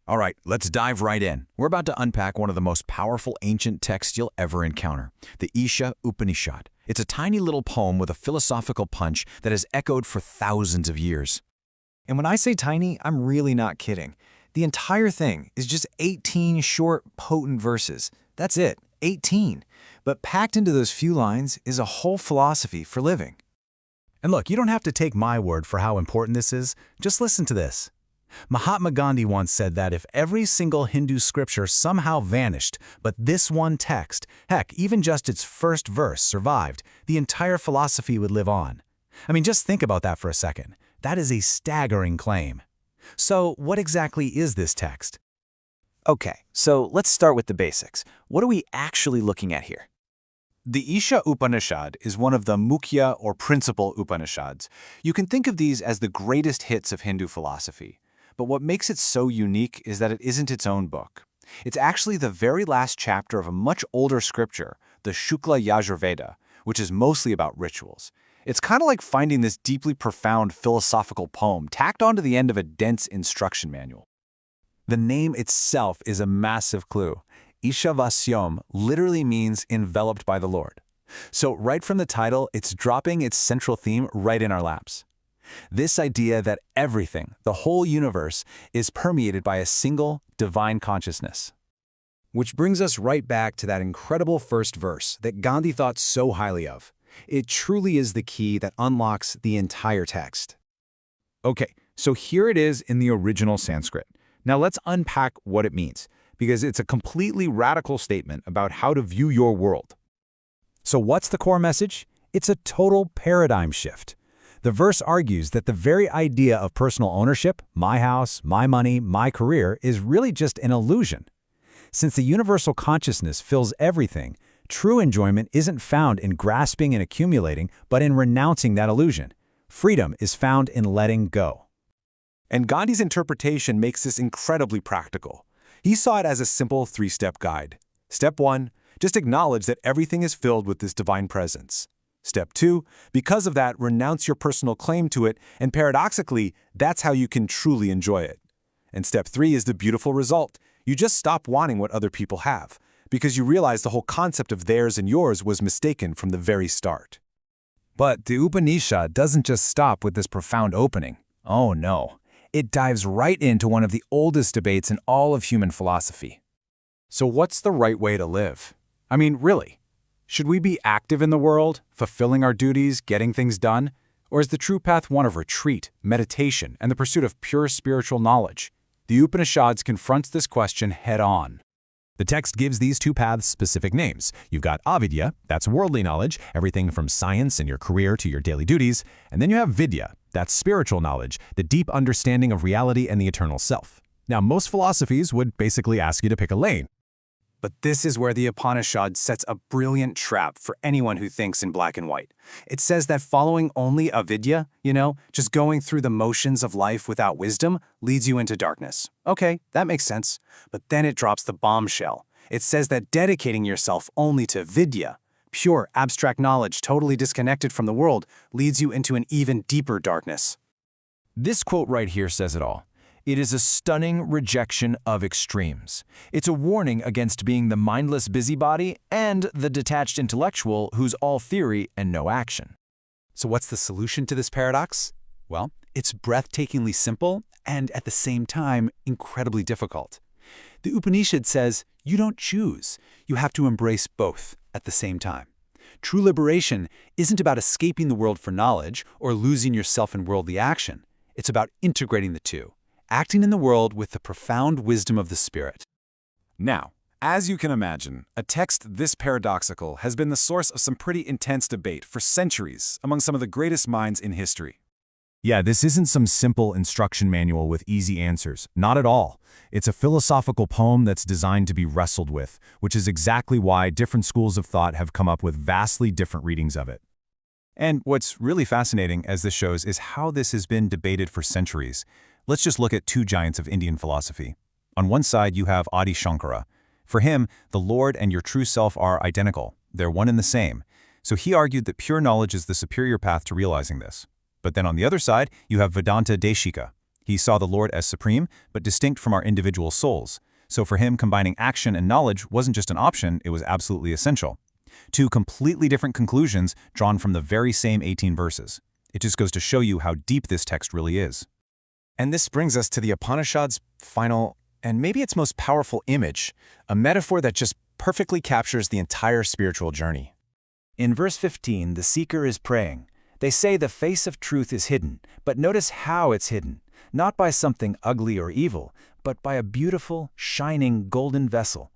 All right, let's dive right in. We're about to unpack one of the most powerful ancient texts you'll ever encounter, the Isha Upanishad. It's a tiny little poem with a philosophical punch that has echoed for thousands of years. And when I say tiny, I'm really not kidding. The entire thing is just 18 short, potent verses. That's it, 18. But packed into those few lines is a whole philosophy for living. And look, you don't have to take my word for how important this is. Just listen to this. Mahatma Gandhi once said that if every single Hindu scripture somehow vanished, but this one text, heck, even just its first verse survived, the entire philosophy would live on. I mean, just think about that for a second. That is a staggering claim. So, what exactly is this text? Okay, so let's start with the basics. What are we actually looking at here? The Isha Upanishad is one of the Mukhya or principal Upanishads. You can think of these as the greatest hits of Hindu philosophy. But what makes it so unique is that it isn't its own book. It's actually the very last chapter of a much older scripture, the Shukla Yajurveda, which is mostly about rituals. It's kind of like finding this deeply profound philosophical poem tacked onto the end of a dense instruction manual. The name itself is a massive clue. Isha literally means enveloped by the Lord. So right from the title, it's dropping its central theme right in our laps. This idea that everything, the whole universe, is permeated by a single divine consciousness. Which brings us right back to that incredible first verse that Gandhi thought so highly of. It truly is the key that unlocks the entire text. Okay, so here it is in the original Sanskrit. Now let's unpack what it means, because it's a completely radical statement about how to view your world. So what's the core message? It's a total paradigm shift. The verse argues that the very idea of personal ownership, my house, my money, my career, is really just an illusion. Since the universal consciousness fills everything, true enjoyment isn't found in grasping and accumulating, but in renouncing that illusion. Freedom is found in letting go. And Gandhi's interpretation makes this incredibly practical. He saw it as a simple three-step guide. Step 1, just acknowledge that everything is filled with this divine presence. Step 2, because of that, renounce your personal claim to it, and paradoxically, that's how you can truly enjoy it. And step 3 is the beautiful result. You just stop wanting what other people have, because you realize the whole concept of theirs and yours was mistaken from the very start. But the Upanishad doesn't just stop with this profound opening. Oh no. It dives right into one of the oldest debates in all of human philosophy. So what's the right way to live? I mean, really? Should we be active in the world, fulfilling our duties, getting things done? Or is the true path one of retreat, meditation, and the pursuit of pure spiritual knowledge? The Upanishads confronts this question head-on. The text gives these two paths specific names. You've got avidya, that's worldly knowledge, everything from science and your career to your daily duties. And then you have vidya, that's spiritual knowledge, the deep understanding of reality and the eternal self. Now, most philosophies would basically ask you to pick a lane. But this is where the Upanishad sets a brilliant trap for anyone who thinks in black and white. It says that following only avidya, just going through the motions of life without wisdom, leads you into darkness. Okay, that makes sense. But then it drops the bombshell. It says that dedicating yourself only to vidya, pure abstract knowledge totally disconnected from the world, leads you into an even deeper darkness. This quote right here says it all. It is a stunning rejection of extremes. It's a warning against being the mindless busybody and the detached intellectual who's all theory and no action. So what's the solution to this paradox? Well, it's breathtakingly simple and at the same time incredibly difficult. The Upanishad says you don't choose. You have to embrace both at the same time. True liberation isn't about escaping the world for knowledge or losing yourself in worldly action. It's about integrating the two, acting in the world with the profound wisdom of the spirit. Now, as you can imagine, a text this paradoxical has been the source of some pretty intense debate for centuries among some of the greatest minds in history. Yeah, this isn't some simple instruction manual with easy answers. Not at all. It's a philosophical poem that's designed to be wrestled with, which is exactly why different schools of thought have come up with vastly different readings of it. And what's really fascinating, as this shows, is how this has been debated for centuries. Let's just look at two giants of Indian philosophy. On one side, you have Adi Shankara. For him, the Lord and your true self are identical. They're one and the same. So he argued that pure knowledge is the superior path to realizing this. But then on the other side, you have Vedanta Deshika. He saw the Lord as supreme, but distinct from our individual souls. So for him, combining action and knowledge wasn't just an option, it was absolutely essential. Two completely different conclusions drawn from the very same 18 verses. It just goes to show you how deep this text really is. And this brings us to the Upanishad's final, and maybe its most powerful image, a metaphor that just perfectly captures the entire spiritual journey. In verse 15, the seeker is praying. They say the face of truth is hidden, but notice how it's hidden. Not by something ugly or evil, but by a beautiful, shining golden vessel.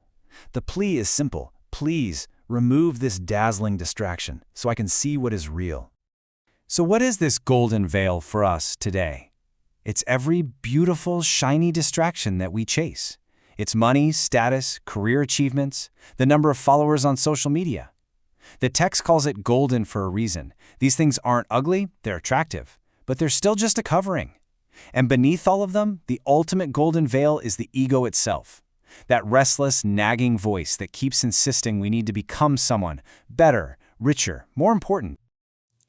The plea is simple. Please, remove this dazzling distraction so I can see what is real. So what is this golden veil for us today? It's every beautiful, shiny distraction that we chase. It's money, status, career achievements, the number of followers on social media. The text calls it golden for a reason. These things aren't ugly, they're attractive, but they're still just a covering. And beneath all of them, the ultimate golden veil is the ego itself. That restless, nagging voice that keeps insisting we need to become someone better, richer, more important.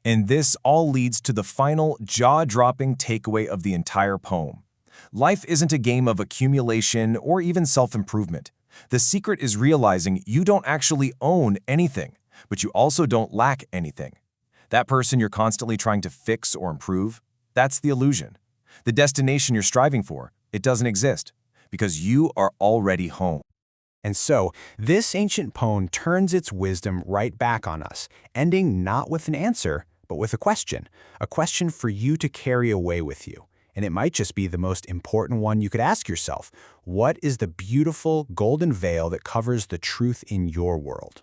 And this all leads to the final, jaw-dropping takeaway of the entire poem. Life isn't a game of accumulation or even self-improvement. The secret is realizing you don't actually own anything, but you also don't lack anything. That person you're constantly trying to fix or improve, that's the illusion. The destination you're striving for, it doesn't exist, because you are already home. And so, this ancient poem turns its wisdom right back on us, ending not with an answer, but with a question for you to carry away with you. And it might just be the most important one you could ask yourself. What is the beautiful golden veil that covers the truth in your world?